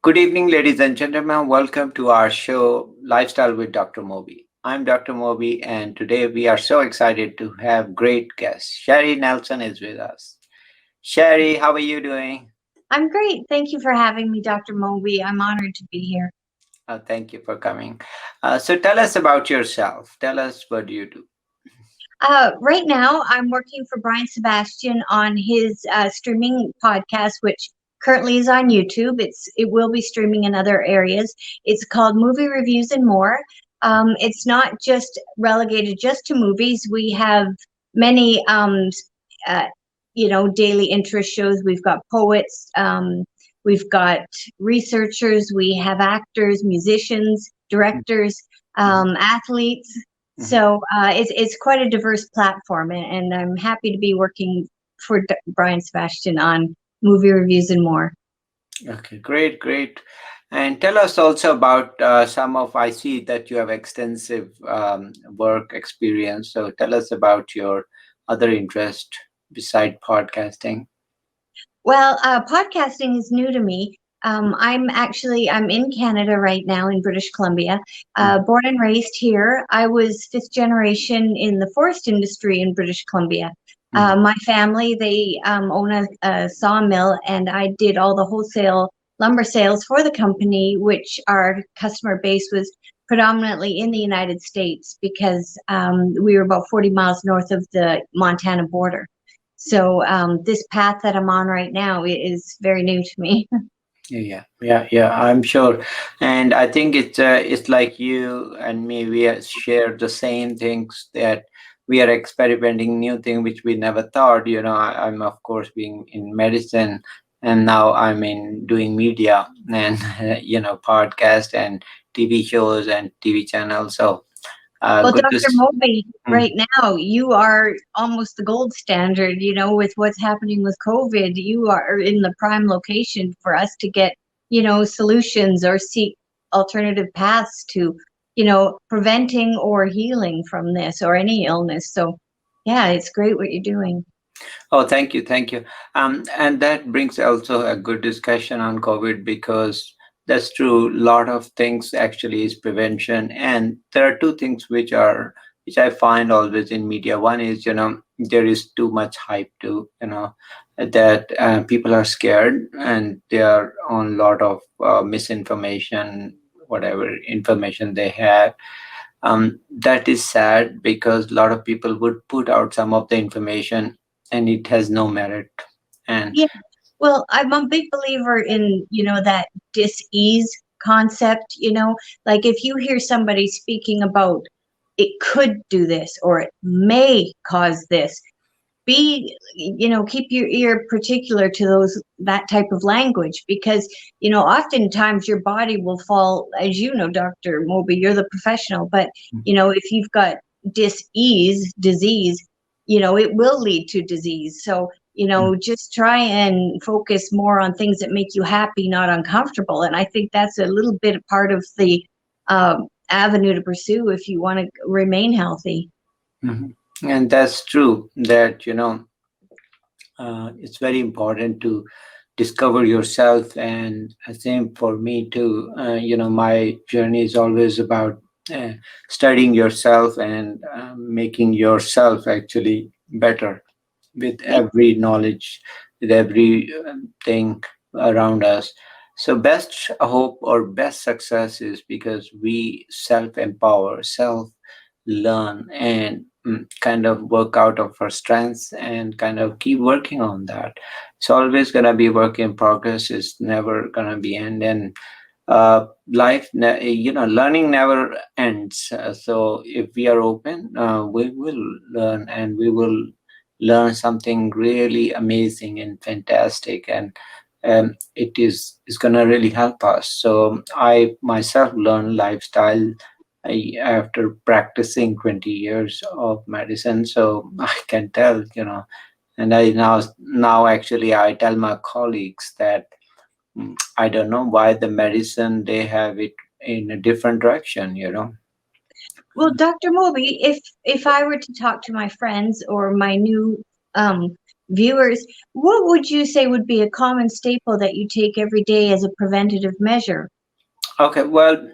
Good evening, ladies and gentlemen. Welcome to our show, Lifestyle with Dr. Mobi. I'm Dr. Mobi, and today we are so excited to have great guest. Sherry Nelson is with us. Sherry, how are you doing? I'm great. Thank you for having me, Dr. Moby. I'm honored to be here. Thank you for coming. So tell us about yourself. Tell us what you do. Right now, I'm working for Brian Sebastian on his streaming podcast, which currently is on YouTube. It will be streaming in other areas. It's called Movie Reviews and More. It's not just relegated just to movies. We have many, uh, daily interest shows. We've got poets. We've got researchers. We have actors, musicians, directors, Mhm, athletes. mhm. So it's quite a diverse platform, and I'm happy to be working for Brian Sebastian on movie reviews and more. Okay, great, great. And tell us also about some of, I see that you have extensive work experience. So tell us about your other interest beside podcasting. Well, podcasting is new to me. I'm in Canada right now in British Columbia, Mm, born and raised here. I was fifth generation in the forest industry in British Columbia. mhm. My family, they own a sawmill, and I did all the wholesale lumber sales for the company, which our customer base was predominantly in the United States because we were about 40 miles north of the Montana border. So this path that I'm on right now is very new to me. Yeah. I'm sure, and I think it's like you and me. Share the same things that we are experimenting new thing which we never thought. I'm of course being in medicine, and now I'm in doing media and podcast and TV shows and TV channels. So Well, good to. Dr. Moby, right now, you are almost the gold standard, with what's happening with COVID. You are in the prime location for us to get, solutions or seek alternative paths to, preventing or healing from this or any illness. So, yeah, it's great what you're doing. Oh, thank you. And that brings also a good discussion on COVID because that's true. A lot of things actually is prevention, and there are two things which I find always in media. One is there is too much hype to that people are scared and they are on a lot of misinformation, whatever information they have. That is sad because a lot of people would put out some of the information and it has no merit. And Yeah. Well, I'm a big believer in, that dis-ease concept, like if you hear somebody speaking about it could do this or it may cause this, keep your ear particular to that type of language because, oftentimes your body will fall, as you know, Dr. Moby, you're the professional, but, if you've got disease, it will lead to disease. So, just try and focus more on things that make you happy, not uncomfortable. And I think that's a little bit part of the avenue to pursue if you want to remain healthy. Mhm. And that's true that it's very important to discover yourself, and I think for me too, my journey is always about uh, studying yourself and making yourself actually better with Yeah. every knowledge, with every thing around us. So, best hope or best success is because we self empower, self learn, and kind of work out of our strengths and kind of keep working on that. It's always going to be work in progress, it's never going to be end. And learning never ends. So, if we are open, we will learn and we will learn something really amazing and fantastic, and it is going to really help us. So I myself learned lifestyle after practicing 20 years of medicine, so I can tell, and I now actually I tell my colleagues that I don't know why the medicine they have it in a different direction. Well, Dr. Moby, if I were to talk to my friends or my new viewers, what would you say would be a common staple that you take every day as a preventative measure? Okay, well,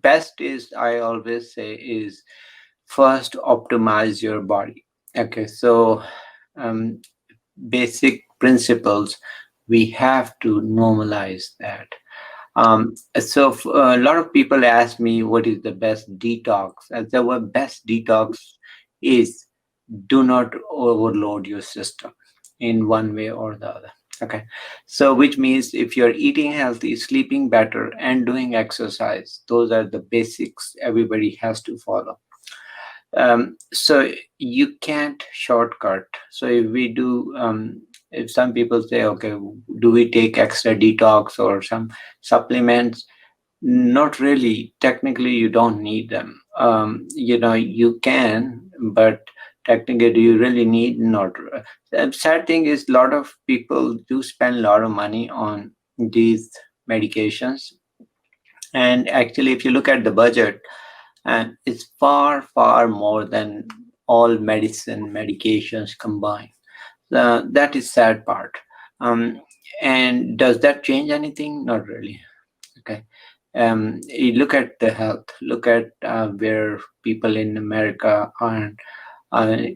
best is, I always say, is first optimize your body. Okay, so um, basic principles, we have to normalize that. A lot of people ask me what is the best detox. As the word best detox is, do not overload your system in one way or the other. Okay, so which means if you're eating healthy, sleeping better, and doing exercise, those are the basics everybody has to follow. So you can't shortcut. So if some people say, okay, do we take extra detox or some supplements? Not really. Technically, you don't need them. You can, but technically, do you really need? Not. The sad thing is, a lot of people do spend a lot of money on these medications, and actually, if you look at the budget, and it's far, far more than all medicine medications combined. That is sad part. Um, and does that change anything? Not really. Okay. You look at the health, look at where people in America are,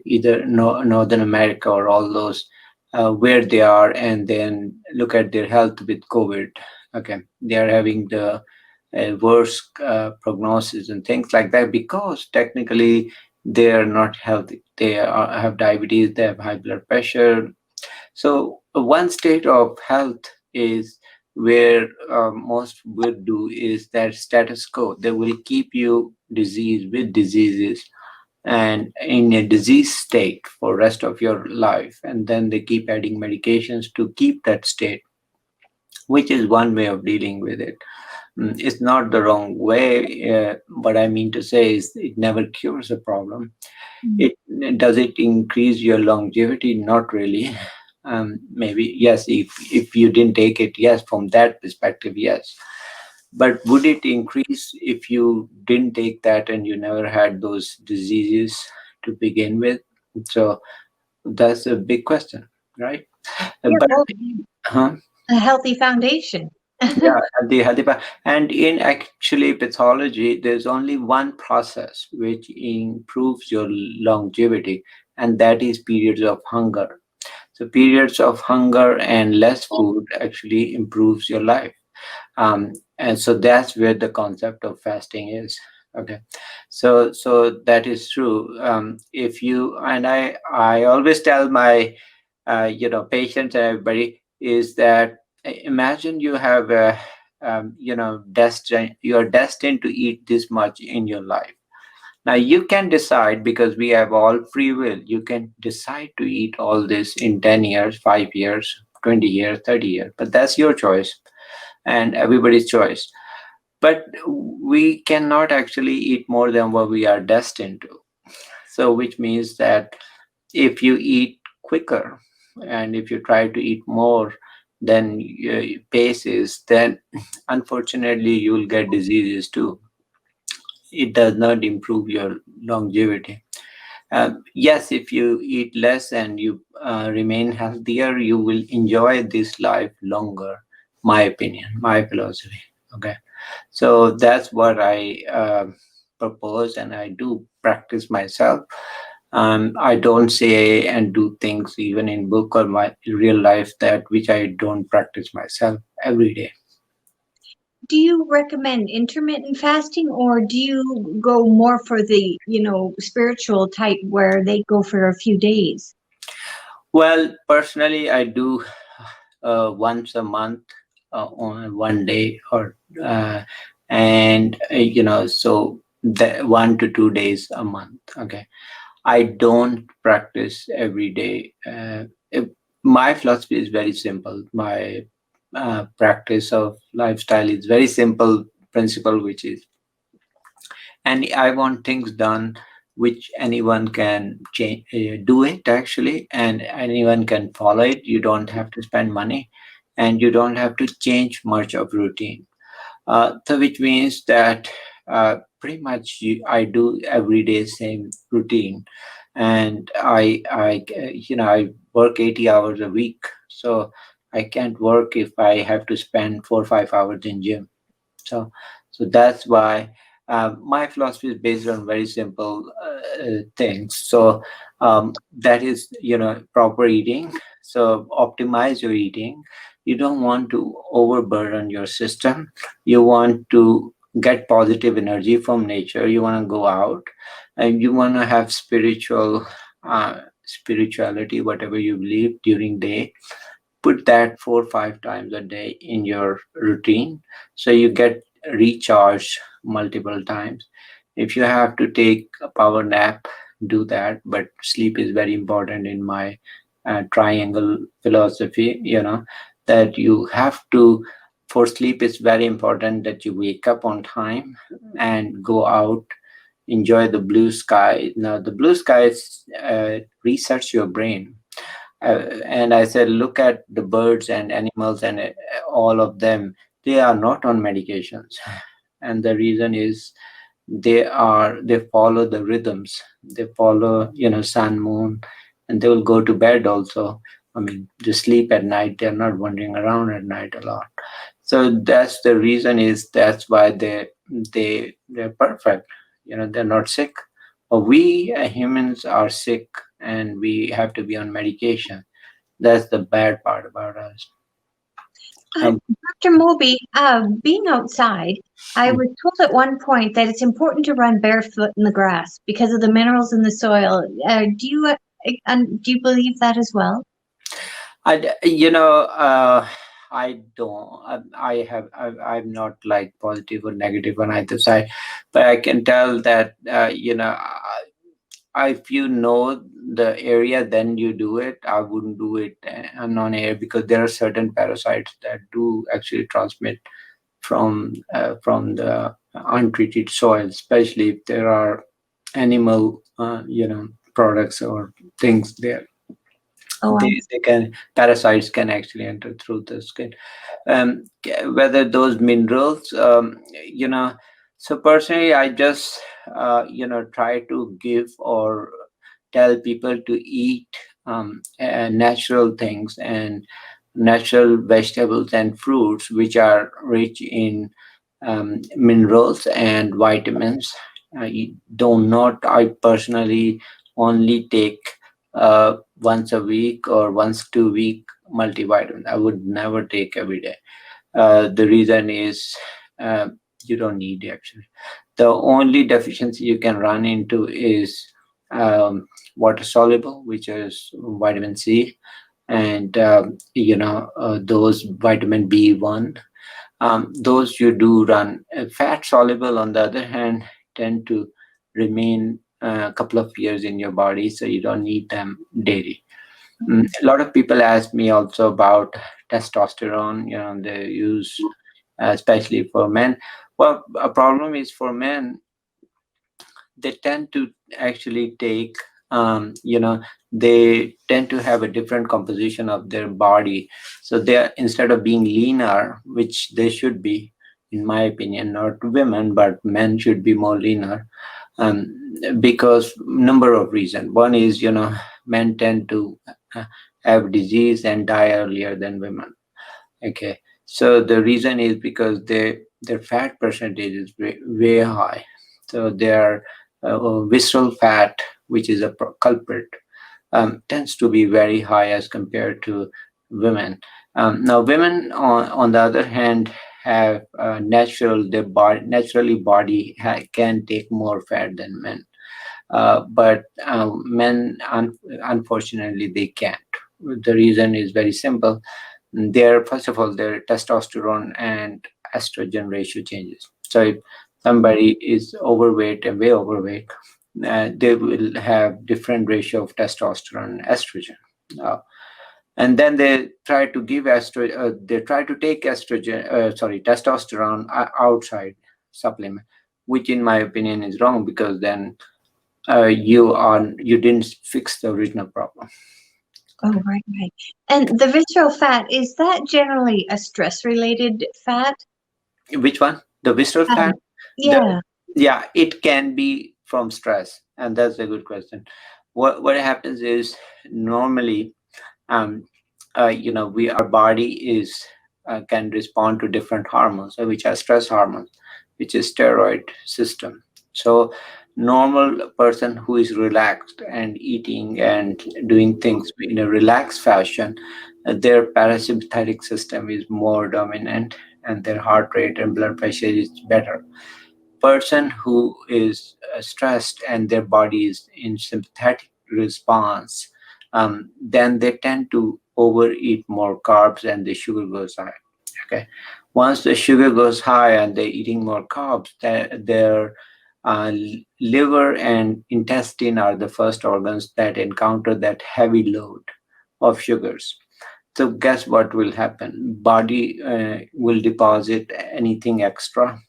either Northern America or all those, where they are, and then look at their health with COVID. Okay, they are having the worse prognosis and things like that because technically they are not healthy. Have diabetes, they have high blood pressure. So one state of health is where most would do is that status quo. They will keep you disease with diseases and in a disease state for rest of your life, and then they keep adding medications to keep that state, which is one way of dealing with it. It's not the wrong way. What I mean to say is it never cures a problem. Mm. it Does it increase your longevity? Not really. Maybe yes, if you didn't take it, yes, from that perspective, yes. But would it increase if you didn't take that and you never had those diseases to begin with? So that's a big question, right? Yeah, But well, huh? a healthy foundation. Yeah, and in actually pathology, there's only one process which improves your longevity, and that is periods of hunger. So periods of hunger and less food actually improves your life. And so that's where the concept of fasting is. Okay, so that is true. If you and I always tell my patients and everybody is that imagine you have a you're destined to eat this much in your life. Now you can decide, because we have all free will, you can decide to eat all this in 10 years, 5 years, 20 years, 30 years, but that's your choice and everybody's choice. But we cannot actually eat more than what we are destined to. So which means that if you eat quicker and if you try to eat more than your pace is, then unfortunately you will get diseases too. It does not improve your longevity. Yes, if you eat less and you remain healthier, you will enjoy this life longer. My opinion, my philosophy. Okay, so that's what I propose, and I do practice myself. I don't say and do things even in book or my real life that which I don't practice myself every day. Do you recommend intermittent fasting or do you go more for the, spiritual type where they go for a few days? Well, personally, I do once a month on one day, or and so the 1 to 2 days a month. Okay, I don't practice every day. My philosophy is very simple. My practice of lifestyle is very simple principle, which is, and I want things done which anyone can change, do it actually, and anyone can follow it. You don't have to spend money, and you don't have to change much of routine. So which means that pretty much I do every day same routine, and I work 80 hours a week. So I can't work if I have to spend 4 or 5 hours in gym. So so that's why my philosophy is based on very simple things. So that is, proper eating. So optimize your eating. You don't want to overburden your system. You want to get positive energy from nature. You want to go out, and you want to have spirituality, whatever you believe during day. Put that 4 or 5 times a day in your routine, so you get recharged multiple times. If you have to take a power nap, do that, but sleep is very important in my triangle philosophy. That you have to, for sleep, it's very important that you wake up on time and go out, enjoy the blue sky. Now the blue skies resets your brain. And I said, look at the birds and animals, and all of them, they are not on medications. And the reason is they follow the rhythms. They follow, sun, moon, and they will go to bed also. I mean, they sleep at night. They're not wandering around at night a lot. So that's the reason, is that's why they're perfect. They're not sick. We humans are sick, and we have to be on medication. That's the bad part about us. Um, Dr. Moby, being outside, I was told at one point that it's important to run barefoot in the grass because of the minerals in the soil. Do you believe that as well? I don't. I'm not like positive or negative on either side, but I can tell that if you know the area, then you do it. I wouldn't do it on air, because there are certain parasites that do actually transmit from the untreated soil, especially if there are animal products or things there. Oh, They can, parasites can actually enter through the skin. Whether those minerals, so personally I just try to give or tell people to eat natural things and natural vegetables and fruits, which are rich in minerals and vitamins. I do not, I personally only take once a week or once 2 week multivitamin. I would never take every day. The reason is uh, you don't need it actually. The only deficiency you can run into is water soluble, which is vitamin C, and those vitamin B1. Those you do run. Fat soluble, on the other hand, tend to remain a couple of years in your body, so you don't need them daily. A lot of people ask me also about testosterone. They use, especially for men. Well, a problem is for men, they tend to actually take, they tend to have a different composition of their body. So they're, instead of being leaner, which they should be, in my opinion, not women, but men should be more leaner. um, because number of reasons. One is, men tend to uh, have disease and die earlier than women. Okay, so the reason is because their fat percentage is way high. So their visceral fat, which is a culprit, tends to be very high as compared to women. Now, women, on the other hand, have their body naturally can take more fat than men. But men, unfortunately, they can't. The reason is very simple. First of all, their testosterone and estrogen ratio changes. So if somebody is overweight and way overweight, they will have different ratio of testosterone and estrogen. Uh, and then they try to give they try to take testosterone outside supplement, which in my opinion is wrong, because then you didn't fix the original problem. oh, right, right. And the visceral fat, is that generally a stress-related fat? Which one? The visceral fat? The Yeah. Yeah, it can be from stress, and that's a good question. What happens is, normally, um, we our body is can respond to different hormones, which are stress hormones, which is steroid system. So normal person who is relaxed and eating and doing things in a relaxed fashion, their parasympathetic system is more dominant, and their heart rate and blood pressure is better. Person who is stressed and their body is in sympathetic response, then they tend to overeat more carbs and the sugar goes high. Okay, once the sugar goes high and they're eating more carbs, their liver and intestine are the first organs that encounter that heavy load of sugars. So guess what will happen? Body will deposit anything extra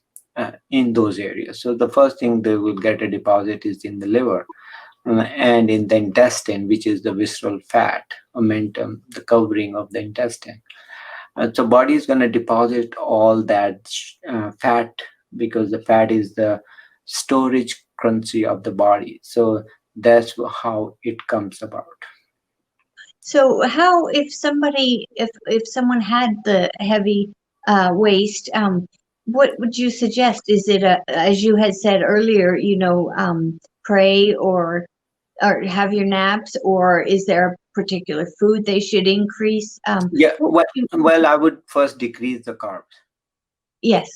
in those areas. So the first thing they will get a deposit is in the liver and in the intestine, which is the visceral fat, omentum, the covering of the intestine. So body is going to deposit all that fat, because the fat is the storage currency of the body. So that's how it comes about. So how if somebody if someone had the heavy waist, what would you suggest? Is it a, as you had said earlier, pray or have your naps, or is there a particular food they should increase? Yeah, What well, would you, well, I would first decrease the carbs. yes.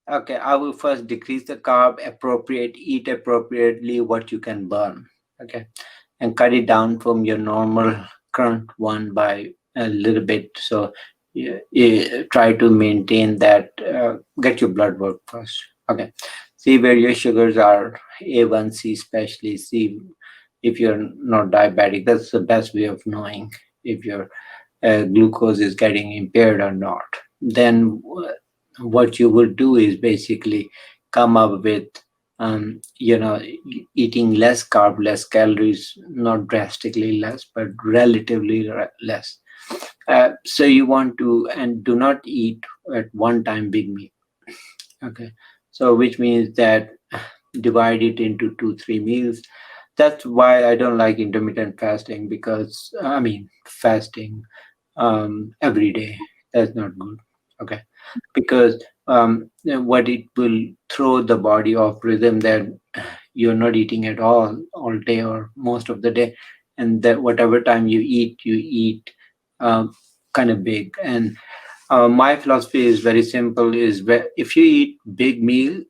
Okay, I will first decrease the carb, eat appropriately what you can burn. Okay, and cut it down from your normal current one by a little bit. So you try to maintain that. Get your blood work first. Okay, see where your sugars are, A1C especially. See if you're not diabetic. That's the best way of knowing if your glucose is getting impaired or not. Then what you will do is basically come up with eating less carb, less calories, not drastically less, but relatively less. So you want to, and do not eat at one time big meal. Okay, so which means that divide it into 2 3 meals. That's why I don't like intermittent fasting, because I mean fasting every day, that's not good. Okay, because what it will throw the body off rhythm, that you're not eating at all day or most of the day, and that whatever time you eat um, kind of big. And my philosophy is very simple: is if you eat big meal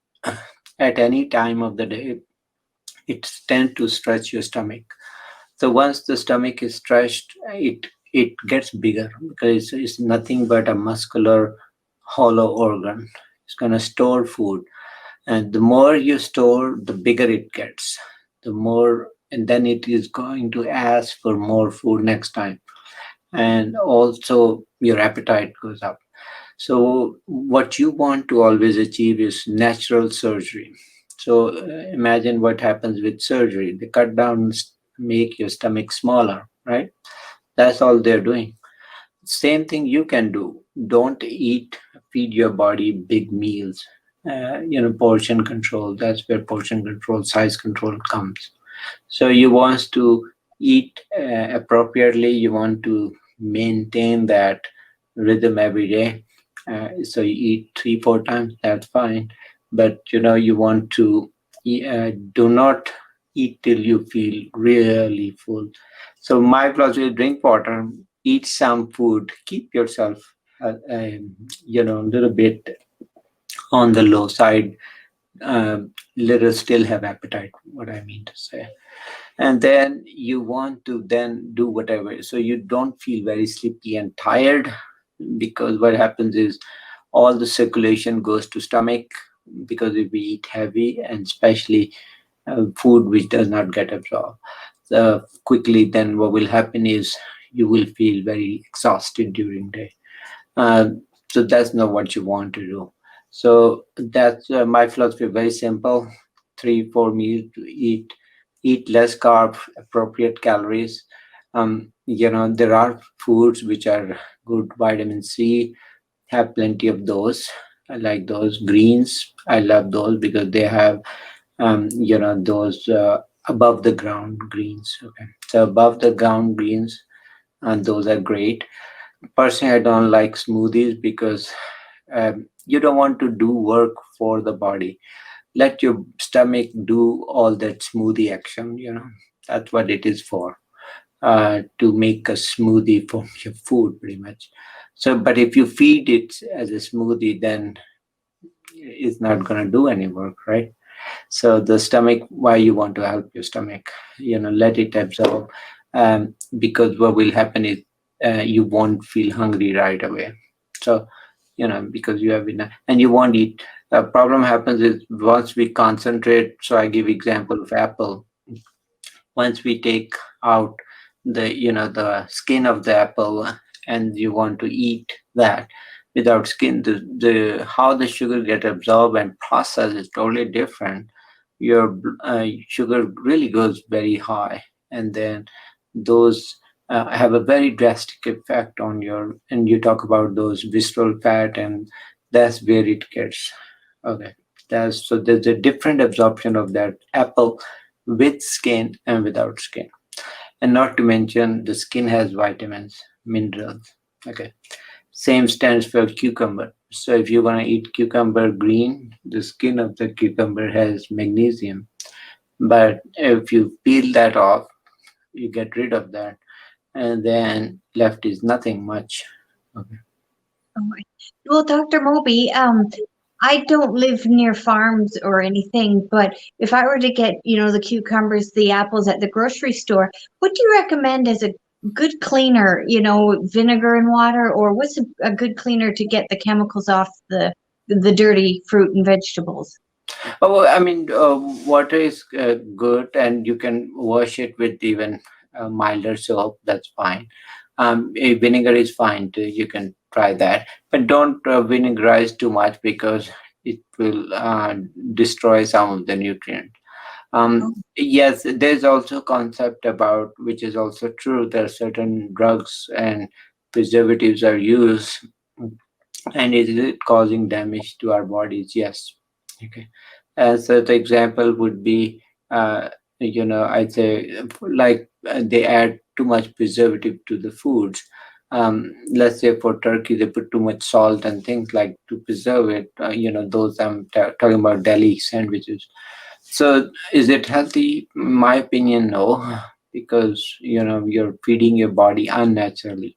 at any time of the day, it tends to stretch your stomach. So once the stomach is stretched, it gets bigger, because it's nothing but a muscular hollow organ. It's going to store food, and the more you store, the bigger it gets. The more, and then it is going to ask for more food next time, and also your appetite goes up. So what you want to always achieve is natural surgery. So imagine what happens with surgery. They cut down, make your stomach smaller, right? That's all they're doing. Same thing you can do. Don't feed your body big meals. Portion control. That's where portion control, size control comes. So you want to eat appropriately. You want to maintain that rhythm every day. So you eat 3 4 times. That's fine, but you want to do not eat till you feel really full. So my philosophy is drink water, eat some food, keep yourself a little bit on the low side. Little still have appetite. What I mean to say, and then you want to then do whatever, so you don't feel very sleepy and tired, because what happens is all the circulation goes to stomach, because if we eat heavy, and especially food which does not get absorbed quickly, then what will happen is you will feel very exhausted during day. uh, so that's not what you want to do. So that's my philosophy. Very simple: 3 4 meals to eat less carb, appropriate calories. There are foods which are good. Vitamin C, have plenty of those. I like those greens. I love those because they have those above the ground greens. Okay, so above the ground greens, and those are great. Personally, I don't like smoothies because you don't want to do work for the body. Let your stomach do all that smoothie action. That's what it is for, to make a smoothie from your food, pretty much. So, but if you feed it as a smoothie, then it's not going to do any work, right? So the stomach, why you want to help your stomach, let it absorb, because what will happen is, you won't feel hungry right away. So, because you have enough and you won't eat. The problem happens is once we concentrate. So I give example of apple. Once we take out the skin of the apple, and you want to eat that without skin, the how the sugar get absorbed and processed is totally different. Your sugar really goes very high, and then those have a very drastic effect on your, and you talk about those visceral fat, and that's where it gets. Okay. There's a different absorption of that apple with skin and without skin. And not to mention the skin has vitamins, minerals. Okay. Same stands for cucumber. So if you want to eat cucumber green, the skin of the cucumber has magnesium. But if you peel that off, you get rid of that, and then left is nothing much. Okay. All right. Well, Dr. Moby, I don't live near farms or anything, but if I were to get, the cucumbers, the apples at the grocery store, what do you recommend as a good cleaner? Vinegar and water, or what's a good cleaner to get the chemicals off the dirty fruit and vegetables? Oh, well, I mean, water is good, and you can wash it with even milder soap. That's fine. Vinegar is fine too. You can try that, but don't vinegarize too much because it will destroy some of the nutrients. Yes, there's also concept about, which is also true. There are certain drugs and preservatives are used, and is it causing damage to our bodies? Yes. Okay. So the example would be, I'd say, like, they add too much preservative to the foods. Let's say for turkey, they put too much salt and things like to preserve it. Those I'm talking about deli sandwiches. So is it healthy? In my opinion, no, because you're feeding your body unnaturally.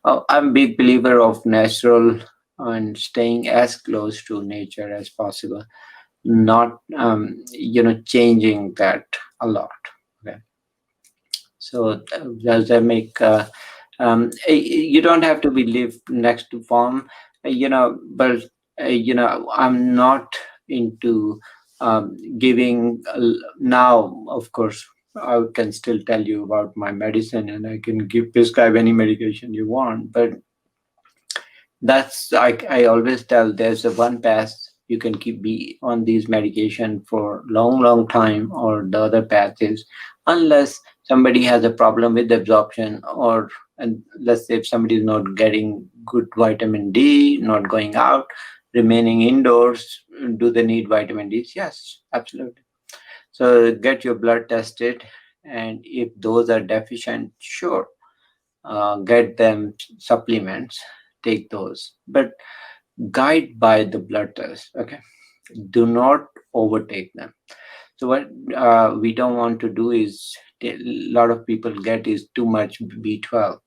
I'm a big believer of natural and staying as close to nature as possible, not changing that a lot. Okay. So does that make you don't have to be live next to farm, but I'm not into giving now. Of course, I can still tell you about my medicine, and I can give prescribe any medication you want, but that's I always tell, there's a one path. You can keep be on these medication for long time, or the other path is, unless somebody has a problem with absorption, or, and let's say if somebody is not getting good vitamin D, not going out, remaining indoors, do they need vitamin D? Yes, absolutely. So get your blood tested, and if those are deficient, sure, get them supplements, take those, but guide by the blood test. Okay. Do not overtake them. So what we don't want to do is, a lot of people get is too much B12,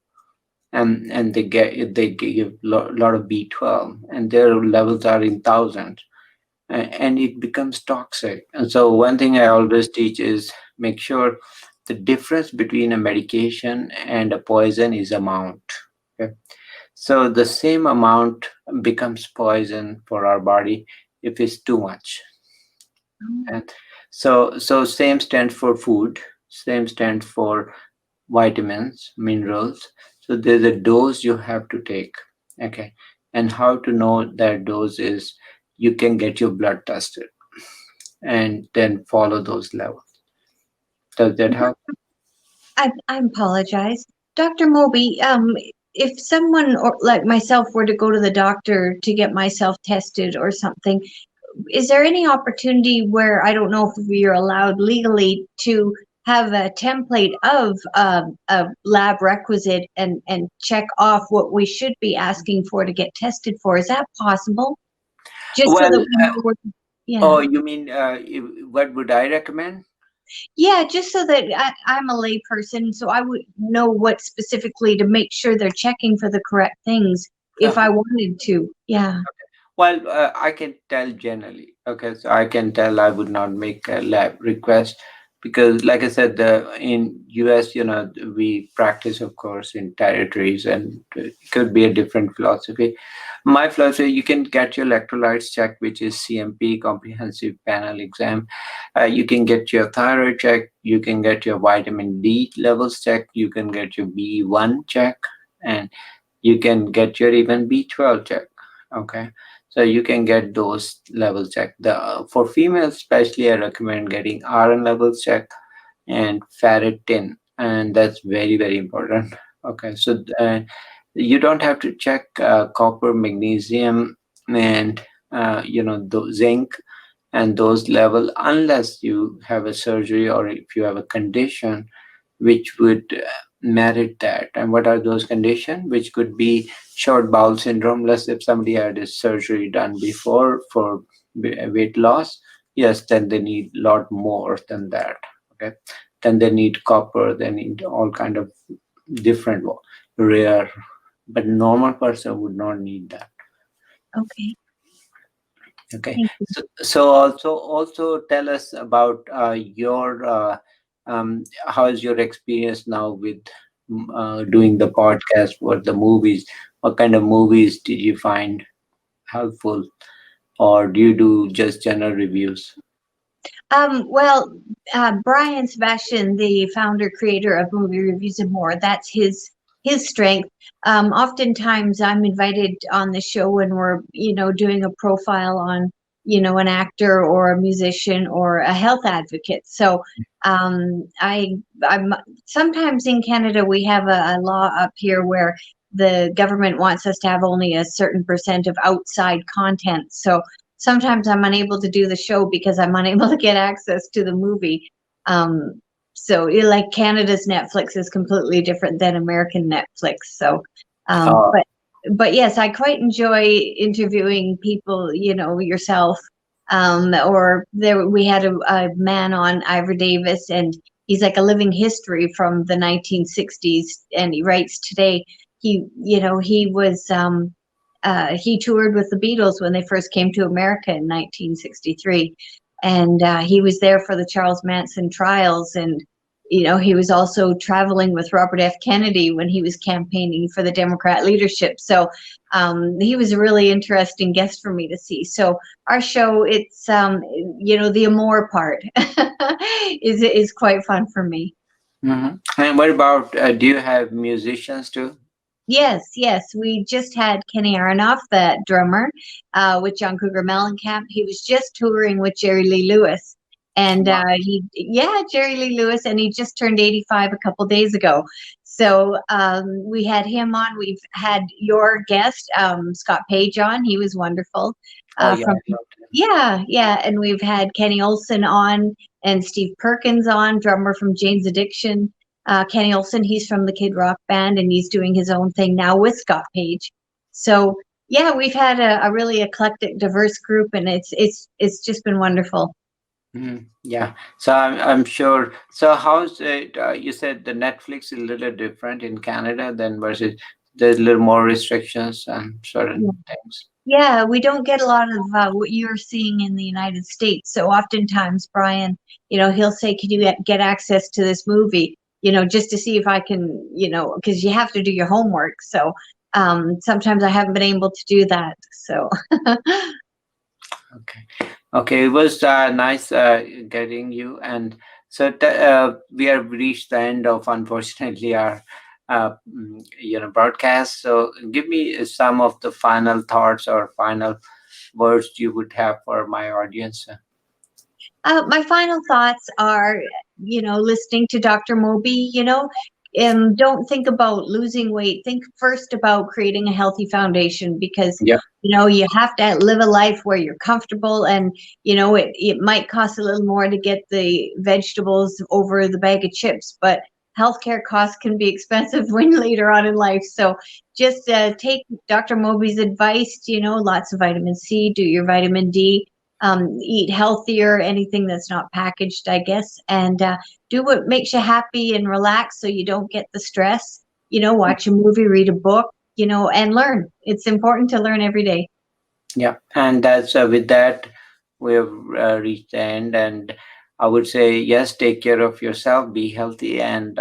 and they give lot of B12, and their levels are in thousands, and it becomes toxic. And so one thing I always teach is, make sure the difference between a medication and a poison is amount. Okay. So the same amount becomes poison for our body if it's too much. And so same stands for food, same stands for vitamins, minerals. So there's a dose you have to take. Okay. And how to know that dose is, you can get your blood tested and then follow those levels. Does that help? I apologize. Dr. Moby, if someone or like myself were to go to the doctor to get myself tested or something, is there any opportunity where I don't know if you're allowed legally to have a template of a lab requisite and check off what we should be asking for to get tested for. Is that possible? Just so Well, that we know what, yeah. oh, you mean what would I recommend? Yeah, just so that I'm a layperson, so I would know what specifically to make sure they're checking for the correct things if I wanted to. Yeah. Well, I can tell generally. Okay, so I can tell I would not make a lab request because, like I said, in US, we practice, of course, in territories, and it could be a different philosophy. My philosophy, you can get your electrolytes checked, which is CMP, Comprehensive Panel Exam. You can get your thyroid check. You can get your vitamin D levels checked. You can get your B1 check, and you can get your even B12 check. Okay, so you can get those levels checked. For females especially, I recommend getting iron levels checked and ferritin, and that's very very important. Okay, so you don't have to check copper, magnesium, and zinc and those level unless you have a surgery or if you have a condition which would merit that. And what are those conditions? Which could be short bowel syndrome. Let's if somebody had a surgery done before for weight loss, yes, then they need a lot more than that. Okay, then they need copper. They need all kind of different rare, but normal person would not need that. Okay. Okay. Thank you. So also tell us about your how is your experience now with doing the podcast? What the movies? What kind of movies did you find helpful, or do you do just general reviews? Well, Brian Sebastian, the founder creator of Movie Reviews and More, that's his strength. Oftentimes, I'm invited on the show when we're doing a profile on an actor or a musician or a health advocate. So I'm sometimes in Canada we have a law up here where the government wants us to have only a certain percent of outside content. So sometimes I'm unable to do the show because I'm unable to get access to the movie. Um, so like Canada's Netflix is completely different than American Netflix. So, um, Uh, but but yes, I quite enjoy interviewing people, yourself. Or there we had a man on, Ivor Davis, and he's like a living history from the 1960s, and he writes today. He toured with the Beatles when they first came to America in 1963, and he was there for the Charles Manson trials. And he was also traveling with Robert F. Kennedy when he was campaigning for the Democrat leadership. So he was a really interesting guest for me to see. So our show, it's the amour part is quite fun for me. And what about do you have musicians too? Yes, yes. We just had Kenny Aronoff, the drummer, with John Cougar Mellencamp. He was just touring with Jerry Lee Lewis. And Jerry Lee Lewis, and he just turned 85 a couple days ago. So we had him on. We've had your guest, Scott Page, on. He was wonderful. Oh yeah, From I loved it. Yeah, yeah. And we've had Kenny Olson on and Steve Perkins on, drummer from Jane's Addiction. Kenny Olson, he's from the Kid Rock Band, and he's doing his own thing now with Scott Page. So yeah, we've had a really eclectic, diverse group, and it's just been wonderful. Yeah, so I'm sure. So how's it? You said the Netflix is a little different in Canada than versus there's a little more restrictions on certain things. Yeah, we don't get a lot of what you're seeing in the United States. So oftentimes, Brian, he'll say, "Can you get access to this movie?" Just to see if I can, because you have to do your homework. So sometimes I haven't been able to do that. So Okay, okay, it was nice getting you, and so we have reached the end of unfortunately our broadcast. So give me some of the final thoughts or final words you would have for my audience. my final thoughts are, listening to Dr. Mobi, don't think about losing weight. Think first about creating a healthy foundation, because Yeah. you have to live a life where you're comfortable, and it might cost a little more to get the vegetables over the bag of chips, but healthcare costs can be expensive when later on in life. So just take Dr. Moby's advice, lots of vitamin C, do your vitamin D, eat healthier, anything that's not packaged, I guess, and do what makes you happy and relax so you don't get the stress. Watch a movie, read a book, and learn. It's important to learn every day. Yeah, and that's with that we have reached the end, and I would say yes, take care of yourself, be healthy, and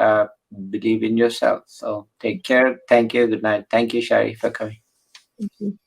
believe in yourself. So take care. Thank you. Good night. Thank you, Shari, for coming. Thank you.